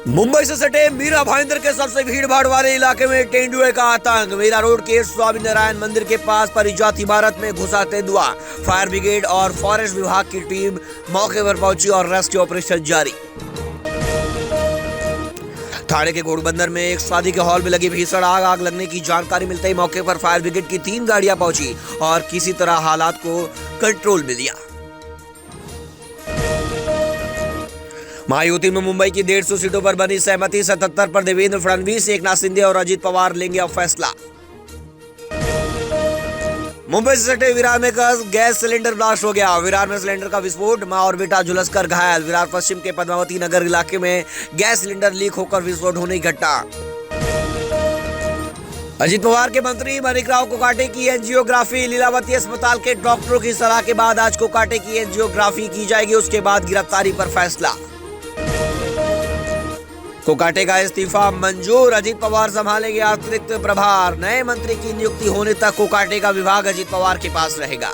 मुंबई से सटे मीरा भाईंदर के सबसे भीड़ भाड़ वाले इलाके में तेंदुए का आतंक। मीरा रोड के स्वामी नारायण मंदिर के पास परिजात इमारत में घुसा तेंदुआ। फायर ब्रिगेड और फॉरेस्ट विभाग की टीम मौके पर पहुंची और रेस्क्यू ऑपरेशन जारी। थाने के घोड़बंदर में एक शादी के हॉल में लगी भीषण आग लगने की जानकारी मिलते ही मौके पर फायर ब्रिगेड की 3 गाड़ियां पहुंची और किसी तरह हालात को कंट्रोल में लिया। महायुति में मुंबई की 150 सीटों पर बनी सहमति। 77 पर देवेंद्र फडणवीस, एकनाथ शिंदे और अजित पवार लेंगे अब फैसला। मुंबई से सटे विरार में गैस सिलेंडर ब्लास्ट हो गया। विरार में सिलेंडर का विस्फोट, मां और बेटा झुलसकर घायल। विरार पश्चिम के पद्मावती नगर इलाके में गैस सिलेंडर लीक होकर विस्फोट होने की घटना। अजित पवार के मंत्री माणिक राव कोकाटे की एंजियोग्राफी। लीलावती अस्पताल के डॉक्टरों की सलाह के बाद आज कोकाटे की एंजियोग्राफी की जाएगी, उसके बाद गिरफ्तारी पर फैसला। कोकाटे का इस्तीफा मंजूर, अजित पवार संभालेंगे अतिरिक्त प्रभार। नए मंत्री की नियुक्ति होने तक कोकाटे का विभाग अजित पवार के पास रहेगा।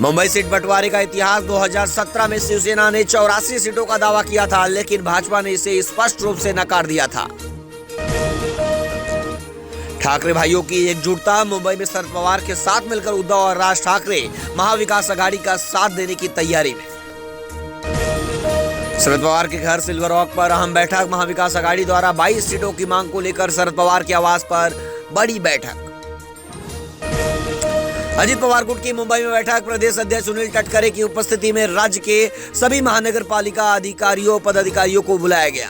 मुंबई सीट बंटवारे का इतिहास। 2017 में शिवसेना ने 84 सीटों का दावा किया था, लेकिन भाजपा ने इसे स्पष्ट रूप से नकार दिया था। ठाकरे भाइयों की एकजुटता। मुंबई में शरद पवार के साथ मिलकर उद्धव और राज ठाकरे महाविकास आघाड़ी का साथ देने की तैयारी में। शरद पवार के घर सिल्वर रॉक पर अहम बैठक। महाविकास आघाड़ी द्वारा 22 सीटों की मांग को लेकर शरद पवार के आवास पर बड़ी बैठक। अजित पवार गुट की मुंबई में बैठक। प्रदेश अध्यक्ष सुनील तटकरे की उपस्थिति में राज्य के सभी महानगर पालिका अधिकारियों पदाधिकारियों को बुलाया गया।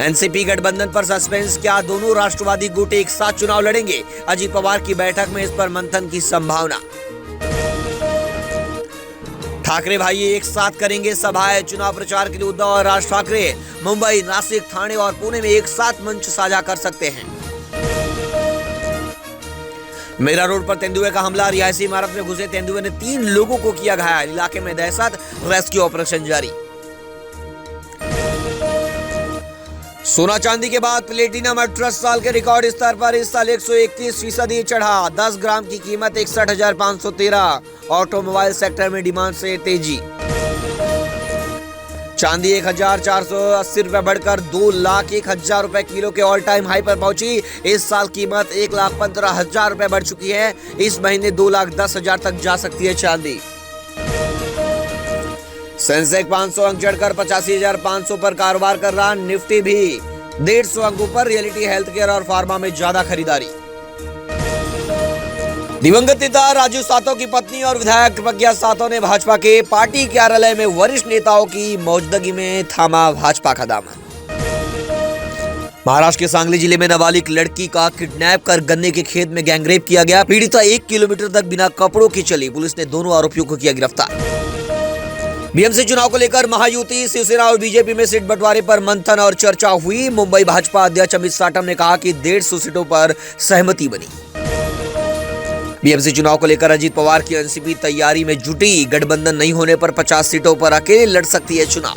एनसीपी गठबंधन पर सस्पेंस। क्या दोनों राष्ट्रवादी गुट एक साथ चुनाव लड़ेंगे? अजित पवार की बैठक में इस पर मंथन की संभावना। ठाकरे भाई एक साथ करेंगे सभाएं। चुनाव प्रचार के लिए उद्धव और राज ठाकरे मुंबई, नासिक, ठाणे और पुणे में एक साथ मंच साझा कर सकते हैं। मीरा रोड पर तेंदुए का हमला। रिहायशी इमारत में घुसे तेंदुए ने 3 लोगों को किया घायल। इलाके में दहशत, रेस्क्यू ऑपरेशन जारी। सोना चांदी के बाद प्लेटिनम 18 साल के रिकॉर्ड स्तर पर इस साल 121% चढ़ा। 10 ग्राम की कीमत 61,513। ऑटोमोबाइल सेक्टर में डिमांड से तेजी। चांदी 1,480 रुपए बढ़कर 2,01,000 रुपए किलो के ऑल टाइम हाई पर पहुंची। इस साल कीमत 1,15,000 रुपए बढ़ चुकी है। इस महीने 2,10,000 तक जा सकती है चांदी। सेंसेक्स 500 अंक चढ़कर 85,500 पर कारोबार कर रहा। निफ्टी भी 150 अंकों पर। रियलिटी, हेल्थ केयर और फार्मा में ज्यादा खरीदारी। दिवंगत नेता राजू सातव की पत्नी और विधायक प्रज्ञा सातव ने भाजपा के पार्टी कार्यालय में वरिष्ठ नेताओं की मौजूदगी में थामा भाजपा का दामन। महाराष्ट्र के सांगली जिले में नाबालिग लड़की का किडनैप कर गन्ने के खेत में गैंगरेप किया गया। पीड़िता 1 किलोमीटर तक बिना कपड़ों की चली। पुलिस ने दोनों आरोपियों को किया गिरफ्तार। बीएमसी चुनाव को लेकर महायुति, शिवसेना और बीजेपी में सीट बंटवारे पर मंथन और चर्चा हुई। मुंबई भाजपा अध्यक्ष अमित साटम ने कहा कि 150 सीटों पर सहमति बनी। बीएमसी चुनाव को लेकर अजित पवार की एनसीपी तैयारी में जुटी। गठबंधन नहीं होने पर 50 सीटों पर अकेले लड़ सकती है चुनाव।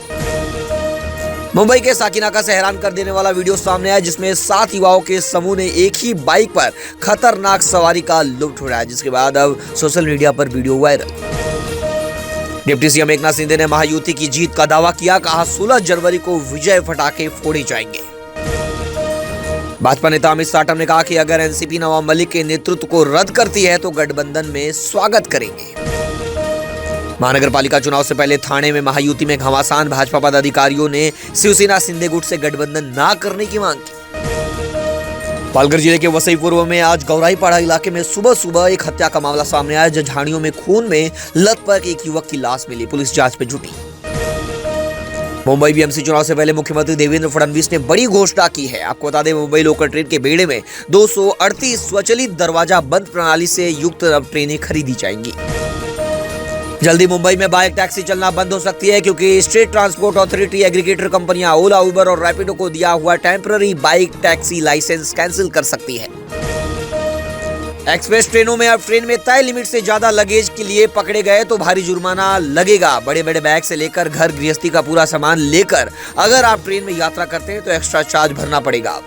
मुंबई के साकिनाका से हैरान कर देने वाला वीडियो सामने आया, जिसमें 7 युवाओं के समूह ने एक ही बाइक पर खतरनाक सवारी का लुत्फ उठाया, जिसके बाद अब सोशल मीडिया पर video viral. Deputy CM Eknath Shinde ने महायुति की जीत का दावा किया। कहा 16 जनवरी को विजय पटाखे फोड़े जाएंगे। भाजपा नेता अमित साटम ने कहा कि अगर एनसीपी नवाब मलिक के नेतृत्व को रद्द करती है तो गठबंधन में स्वागत करेंगे। महानगर पालिका चुनाव से पहले थाने में महायुति में घमासान। भाजपा पदाधिकारियों ने शिवसेना शिंदे गुट से गठबंधन ना करने की मांग की। पालघर जिले के वसई पूर्व में आज गौराईपाड़ा इलाके में सुबह एक हत्या का मामला सामने आया, जहां झाड़ियों में खून में लथपथ एक युवक की लाश मिली। पुलिस जांच में जुटी। मुंबई बीएमसी चुनाव से पहले मुख्यमंत्री देवेंद्र फडणवीस ने बड़ी घोषणा की है। आपको बता दें, मुंबई लोकल ट्रेन के बेड़े में 238 स्वचालित दरवाजा बंद प्रणाली से युक्त ट्रेनें खरीदी जाएंगी। जल्दी मुंबई में बाइक टैक्सी चलना बंद हो सकती है, क्योंकि स्टेट ट्रांसपोर्ट अथॉरिटी एग्रीगेटर कंपनियां ओला, उबर और रैपिडो को दिया हुआ temporary bike taxi licence cancel कर सकती है। एक्सप्रेस ट्रेनों में अब ट्रेन में तय लिमिट से ज्यादा लगेज के लिए पकड़े गए तो भारी जुर्माना लगेगा। बड़े बड़े बैग से लेकर घर गृहस्थी का पूरा सामान लेकर अगर आप ट्रेन में यात्रा करते हैं तो एक्स्ट्रा चार्ज भरना पड़ेगा।